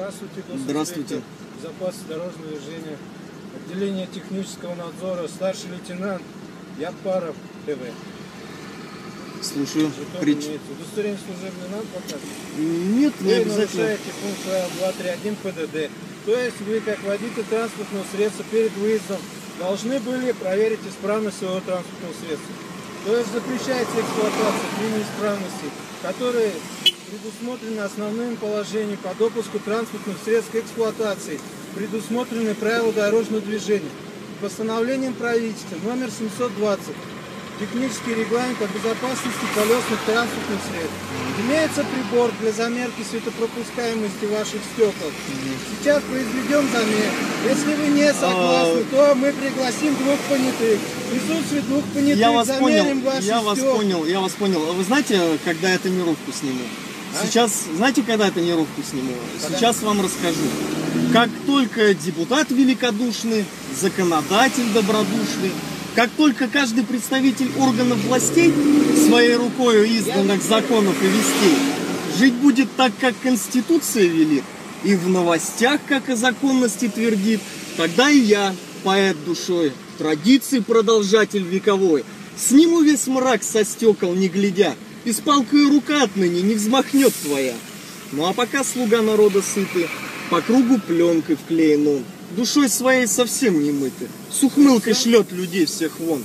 Здравствуйте, Здравствуйте. Безопасность дорожного движения, отделение технического надзора, старший лейтенант Япаров ТВ. Слушаю. Удостоверение служебное нам показывает? Нет, не обязательно. Вы нарушаете пункт правил 231 ПДД. То есть вы, как водитель транспортного средства, перед выездом должны были проверить исправность своего транспортного средства. То есть запрещается эксплуатация при неисправности, которые предусмотрены основным положением по допуску транспортных средств к эксплуатации, предусмотрены правила дорожного движения. Постановлением правительства номер 720 технический регламент о безопасности колесных транспортных средств. Имеется прибор для замерки светопропускаемости ваших стекол. Сейчас произведем замер. Если вы не согласны, то мы пригласим двух понятых. В присутствии двух понятых замерим ваши стекла. Я вас понял. А вы знаете, когда я тонировку сниму? Сейчас, знаете, когда я тонировку сниму? Сейчас вам расскажу. Как только депутат великодушный, законодатель добродушный, как только каждый представитель органов властей своей рукой изданных законов и вестей жить будет так, как Конституция велит, и в новостях, как о законности твердит, тогда и я, поэт душой, традиции продолжатель вековой, сниму весь мрак со стекол, не глядя, и с палкой рука отныне не взмахнет твоя. Ну а пока слуга народа сыты, по кругу пленкой вклеен он, душой своей совсем не мыты, с ухмылкой шлет людей всех вон.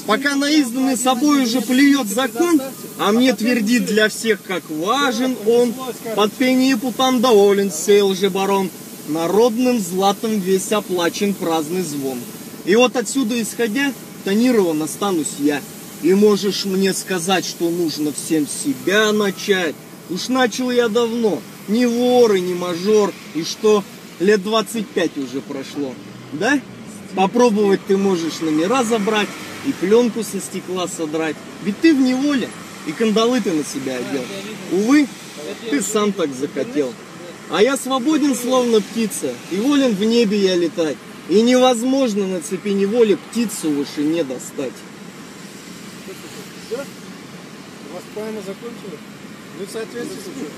Пока на изданный собой уже плюет закон, а мне твердит для всех, как важен он, под пение путан доволен сей лжебарон, народным златом весь оплачен праздный звон. И вот отсюда исходя, тонирован останусь я. И можешь мне сказать, что нужно всем себя начать. Уж начал я давно, ни вор и ни мажор, и что лет 25 уже прошло, да? Попробовать ты можешь номера забрать и пленку со стекла содрать. Ведь ты в неволе, и кандалы ты на себя одел. Увы, ты сам так захотел. А я свободен, словно птица, и волен в небе я летать. И невозможно на цепи неволи птицу выше не достать. Все? У вас правильно закончили? Вы в соответствии с